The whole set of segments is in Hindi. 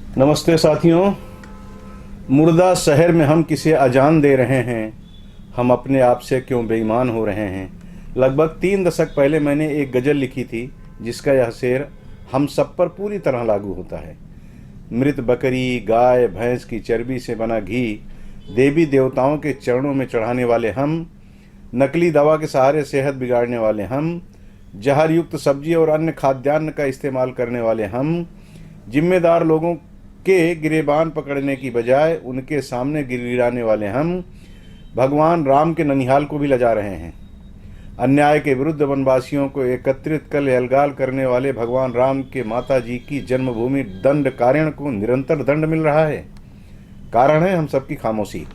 नमस्ते साथियों। मुर्दा शहर में हम किसे अजान दे रहे हैं, हम अपने आप से क्यों बेईमान हो रहे हैं। लगभग 3 दशक पहले मैंने एक गज़ल लिखी थी जिसका यह शेर हम सब पर पूरी तरह लागू होता है। मृत बकरी, गाय, भैंस की चर्बी से बना घी देवी देवताओं के चरणों में चढ़ाने वाले हम, नकली दवा के सहारे सेहत बिगाड़ने वाले हम, जहर युक्त सब्जी और अन्य खाद्यान्न का इस्तेमाल करने वाले हम, जिम्मेदार लोगों के गिरेबान पकड़ने की बजाय उनके सामने गिड़गिड़ाने वाले हम, भगवान राम के ननिहाल को भी लजा रहे हैं। अन्याय के विरुद्ध वनवासियों को एकत्रित कर यलगाल करने वाले भगवान राम के माता जी की जन्मभूमि दंडकारण्य को निरंतर दंड मिल रहा है। कारण है हम सबकी खामोशी।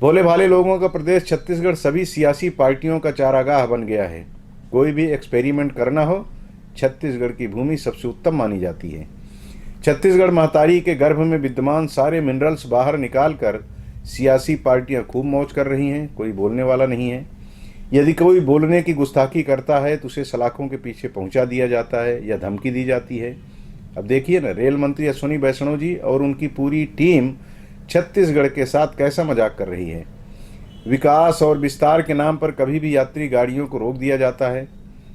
भोले भाले लोगों का प्रदेश छत्तीसगढ़ सभी सियासी पार्टियों का चारागाह बन गया है। कोई भी एक्सपेरिमेंट करना हो, छत्तीसगढ़ की भूमि सबसे उत्तम मानी जाती है। छत्तीसगढ़ महतारी के गर्भ में विद्यमान सारे मिनरल्स बाहर निकालकर सियासी पार्टियां खूब मौज कर रही हैं। कोई बोलने वाला नहीं है। यदि कोई बोलने की गुस्ताखी करता है तो उसे सलाखों के पीछे पहुंचा दिया जाता है या धमकी दी जाती है। अब देखिए ना, रेल मंत्री अश्विनी वैष्णव जी और उनकी पूरी टीम छत्तीसगढ़ के साथ कैसा मजाक कर रही है। विकास और विस्तार के नाम पर कभी भी यात्री गाड़ियों को रोक दिया जाता है।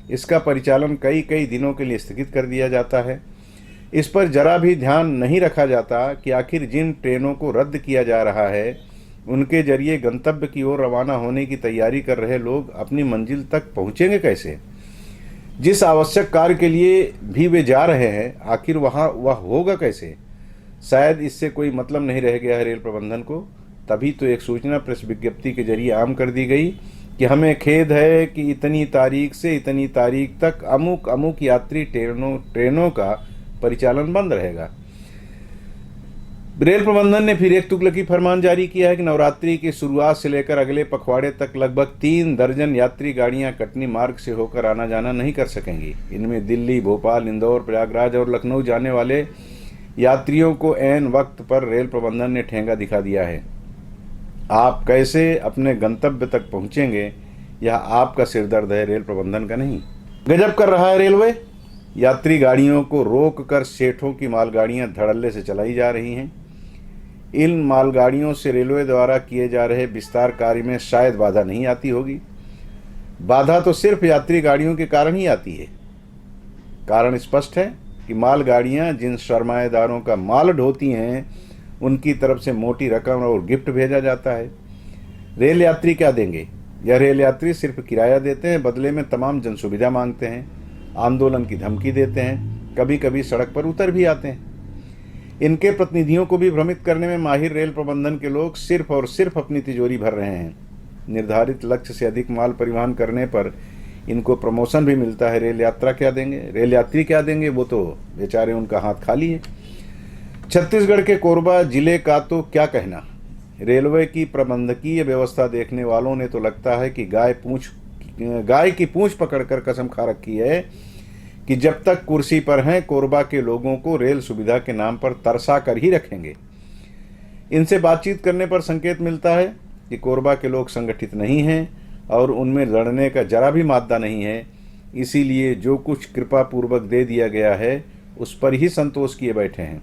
इसका परिचालन कई कई दिनों के लिए स्थगित कर दिया जाता है। इस पर जरा भी ध्यान नहीं रखा जाता कि आखिर जिन ट्रेनों को रद्द किया जा रहा है उनके जरिए गंतव्य की ओर रवाना होने की तैयारी कर रहे लोग अपनी मंजिल तक पहुंचेंगे कैसे। जिस आवश्यक कार्य के लिए भी वे जा रहे हैं, आखिर वह होगा कैसे। शायद इससे कोई मतलब नहीं रह गया है रेल प्रबंधन को। तभी तो एक सूचना प्रेस विज्ञप्ति के जरिए आम कर दी गई कि हमें खेद है कि इतनी तारीख से इतनी तारीख तक अमुक अमुक यात्री ट्रेनों का परिचालन बंद रहेगा। रेल प्रबंधन ने फिर एक तुगलकी फरमान जारी किया है कि नवरात्रि की शुरुआत से लेकर अगले पखवाड़े तक लगभग 3 दर्जन यात्री गाड़ियां कटनी मार्ग से होकर आना जाना नहीं कर सकेंगी। इनमें दिल्ली, भोपाल, इंदौर, प्रयागराज और लखनऊ जाने वाले यात्रियों को ऐन वक्त पर रेल प्रबंधन ने ठेंगा दिखा दिया है। आप कैसे अपने गंतव्य तक पहुंचेंगे, यह आपका सिरदर्द है, रेल प्रबंधन का नहीं। गजब कर रहा है रेलवे। यात्री गाड़ियों को रोक कर सेठों की मालगाड़ियां धड़ल्ले से चलाई जा रही हैं। इन मालगाड़ियों से रेलवे द्वारा किए जा रहे विस्तार कार्य में शायद बाधा नहीं आती होगी। बाधा तो सिर्फ यात्री गाड़ियों के कारण ही आती है। कारण स्पष्ट है कि मालगाड़ियां जिन सरमाएदारों का माल ढोती हैं उनकी तरफ से मोटी रकम और गिफ्ट भेजा जाता है। रेल यात्री क्या देंगे? यह रेल यात्री सिर्फ किराया देते हैं, बदले में तमाम जन सुविधा मांगते हैं, आंदोलन की धमकी देते हैं, कभी कभी सड़क पर उतर भी आते हैं। इनके प्रतिनिधियों को भी भ्रमित करने में माहिर रेल प्रबंधन के लोग सिर्फ और सिर्फ अपनी तिजोरी भर रहे हैं। निर्धारित लक्ष्य से अधिक माल परिवहन करने पर इनको प्रमोशन भी मिलता है। रेल यात्रा क्या देंगे, रेल यात्री क्या देंगे? वो तो बेचारे, उनका हाथ खाली है। छत्तीसगढ़ के कोरबा जिले का तो क्या कहना। रेलवे की प्रबंधकीय व्यवस्था देखने वालों ने तो लगता है कि गाय की पूंछ पकड़कर कसम खा रखी है कि जब तक कुर्सी पर हैं कोरबा के लोगों को रेल सुविधा के नाम पर तरसा कर ही रखेंगे। इनसे बातचीत करने पर संकेत मिलता है कि कोरबा के लोग संगठित नहीं हैं और उनमें लड़ने का जरा भी मादा नहीं है। इसीलिए जो कुछ कृपा पूर्वक दे दिया गया है उस पर ही संतोष किए बैठे हैं।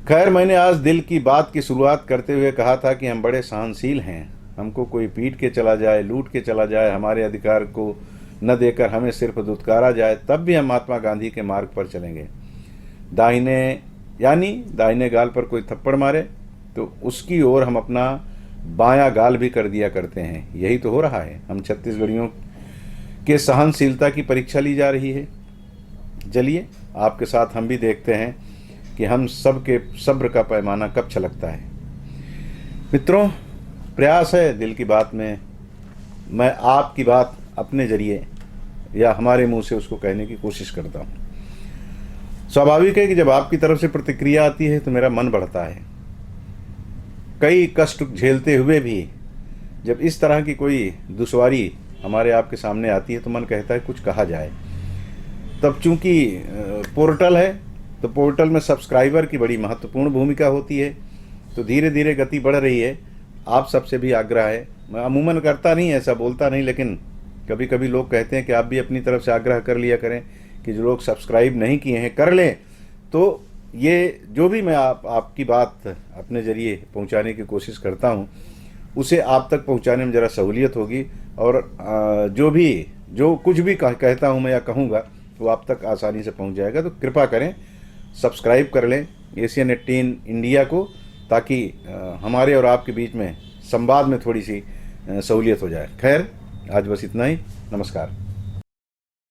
खैर, मैंने आज दिल की बात की शुरुआत करते हुए कहा था कि हम बड़े सहनशील हैं। हमको कोई पीट के चला जाए, लूट के चला जाए, हमारे अधिकार को न देकर हमें सिर्फ दुत्कारा जाए, तब भी हम महात्मा गांधी के मार्ग पर चलेंगे। दाहिने गाल पर कोई थप्पड़ मारे तो उसकी ओर हम अपना बायां गाल भी कर दिया करते हैं। यही तो हो रहा है। हम छत्तीसगढ़ियों के सहनशीलता की परीक्षा ली जा रही है। चलिए, आपके साथ हम भी देखते हैं कि हम सबके सब्र का पैमाना कब छलकता है। मित्रों, प्रयास है दिल की बात में मैं आपकी बात अपने जरिए या हमारे मुंह से उसको कहने की कोशिश करता हूँ। स्वाभाविक है कि जब आपकी तरफ से प्रतिक्रिया आती है तो मेरा मन बढ़ता है। कई कष्ट झेलते हुए भी जब इस तरह की कोई दुश्वारी हमारे आपके सामने आती है तो मन कहता है कुछ कहा जाए। तब चूंकि पोर्टल है तो पोर्टल में सब्सक्राइबर की बड़ी महत्वपूर्ण भूमिका होती है। तो धीरे धीरे गति बढ़ रही है। आप सबसे भी आग्रह है, मैं अमूमन करता नहीं, ऐसा बोलता नहीं, लेकिन कभी कभी लोग कहते हैं कि आप भी अपनी तरफ से आग्रह कर लिया करें कि जो लोग सब्सक्राइब नहीं किए हैं कर लें। तो ये जो भी मैं आपकी बात अपने ज़रिए पहुंचाने की कोशिश करता हूं, उसे आप तक पहुंचाने में ज़रा सहूलियत होगी। और जो कुछ भी कहता हूं मैं या कहूँगा वो आप तक आसानी से पहुंच जाएगा। तो कृपा करें, सब्सक्राइब कर लें एशियन 18 इंडिया को, ताकि हमारे और आपके बीच में संवाद में थोड़ी सी सहूलियत हो जाए। खैर, आज बस इतना ही। नमस्कार।